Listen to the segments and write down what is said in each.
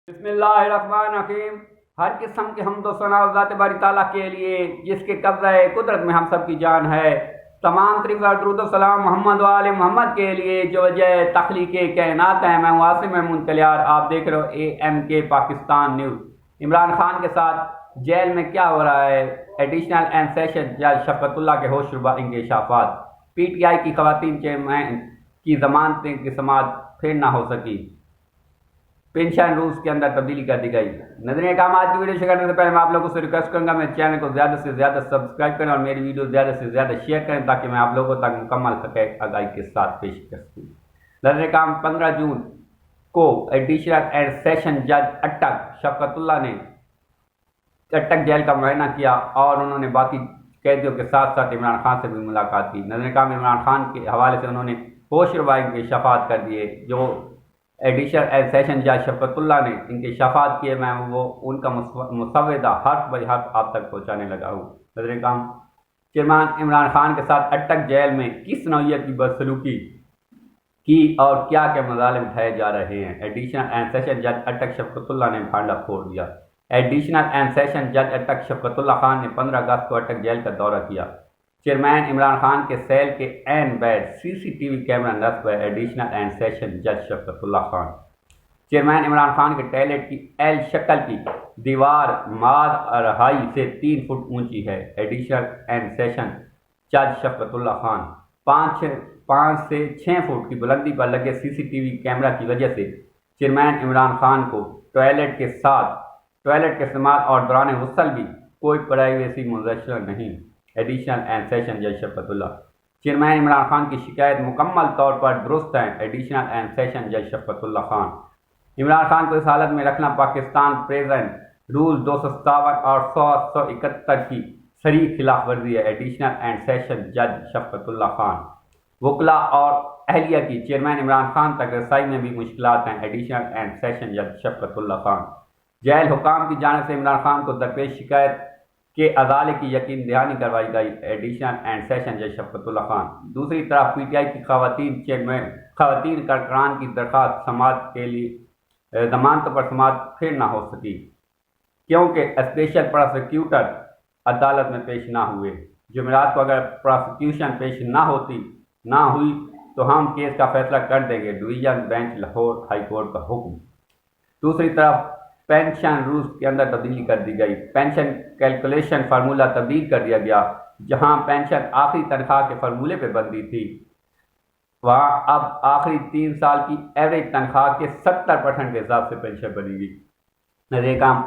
बिस्मिल्लाहिर्रहमानिर्रहीम। हर किस्म के हम्दो सना ज़ात बारी ताला के लिए जिसके कब्ज़ा कुदरत में हम सब की जान है। तमाम तरीक़ दरूद व सलाम मोहम्मद वाले मोहम्मद के लिए जो वजह तख्लीक़ कायनात है। मैं हूँ आसिम महमूद कलियार, आप देख रहे हो AMK पाकिस्तान न्यूज़। इमरान खान के साथ जेल में क्या हो रहा है? एडिशनल एंड सेशन जज शफ़क़तुल्लाह के होशरुबा इंकशाफात। PTI की ख़वातीन चेयरमैन की ज़मानतें की समाअत फिर ना हो सकी। पेंशन रूल्स के अंदर तब्दीली कर दी गई। नजरिए काम आज की वीडियो शेयर करने से पहले मैं आप लोगों से रिक्वेस्ट करूंगा मेरे चैनल को ज़्यादा से ज़्यादा सब्सक्राइब करें और मेरी वीडियो ज़्यादा से ज़्यादा शेयर करें ताकि मैं आप लोगों तक मुकम्मल हक़ आगाही के साथ पेश कर सकूँ। नजरिए काम 15 जून को एडिशनल एंड सेशन जज अटक शफ़क़तुल्लाह ने अटक जेल का मुआयना किया और उन्होंने बाकी कैदियों के साथ साथ इमरान खान से भी मुलाकात की। नजरिए काम इमरान खान के हवाले से उन्होंने होशरुबा इंकशाफात कर दिए। जो एडिशनल एंड सेशन जज शफ़क़तुल्लाह ने इंकशाफात किए, मैं वो उनका मुसव्वदा हर्फ बाई हर्फ आप तक पहुँचाने लगा हूँ। नजर काम चेयरमैन इमरान खान के साथ अटक जेल में किस नौइयत की बदसलूकी की और क्या क्या मज़ालिम उठाए जा रहे हैं। एडिशनल एंड सेशन जज अटक शफ़क़तुल्लाह ने भांडा फोड़ दिया। एडिशनल एंड सेशन जज अटक शफ़क़तुल्लाह खान ने 15 अगस्त को अटक जेल का दौरा किया। चेयरमैन इमरान खान के सेल के एन बैड CCTV कैमरा नस्ब है। एडिशनल एंड सेशन जज शफ़क़तुल्लाह खान। चेयरमैन इमरान खान के टॉयलेट की L शक्ल की दीवार माद अढ़ाई से 3 फुट ऊंची है। एडिशनल एंड सेशन जज शफ़क़तुल्लाह खान 5 से 6 फुट की बुलंदी पर लगे CCTV कैमरा की वजह से चेयरमैन इमरान खान को टॉयलेट के इस्तेमाल और दौरान गुस्ल भी कोई प्राइवेसी मुयसर नहीं। एडिशनल एंड सेशन जज शफ़क़तुल्लाह चेयरमैन इमरान खान की शिकायत मुकम्मल तौर पर दुरुस्त है। एडिशनल एंड सेशन जज शफ़क़तुल्लाह खान इमरान खान को इस हालत में रखना पाकिस्तान प्रेजेंट रूल 257 और 171 की सरी खिलाफ वर्जी है। एडिशनल एंड सेशन जज शफ़क़तुल्लाह खान वकला और अहलिया की चेयरमैन इमरान खान तक रसाई में भी मुश्किलात हैं। एडिशनल एंड सेशन जज शफ़क़तुल्लाह खान जेल हुकाम की जानिब से इमरान खान को दरपेश शिकायत के अदाले की यकीन दहानी करवाई गई। एडिशनल एंड सेशन जज शफ़क़तुल्लाह खान दूसरी तरफ PTI की ख़वातीन कारकुनान की दरख्वास्त समाअत के लिए जमानत पर समाअत फिर ना हो सकी क्योंकि स्पेशल प्रोसिक्यूटर अदालत में पेश ना हुए। जुमेरात को अगर प्रोसिक्यूशन पेश ना हुई तो हम केस का फैसला कर देंगे। Division bench Lahore high court का हुक्म। दूसरी तरफ पेंशन रूल्स के अंदर तब्दीली कर दी गई। पेंशन कैलकुलेशन फार्मूला तब्दील कर दिया गया। जहां पेंशन आखिरी तनख्वाह के फार्मूले पर बंदी थी, वहां अब आखिरी 3 साल की एवरेज तनख्वाह के 70% के हिसाब से पेंशन बनेगी। नजर काम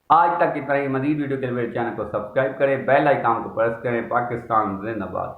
आज तक इतना ही। मजीद वीडियो के लिए मेरे चैनल को सब्सक्राइब करें, बेल आइकन को प्रेस करें। पाकिस्तान जिंदाबाद।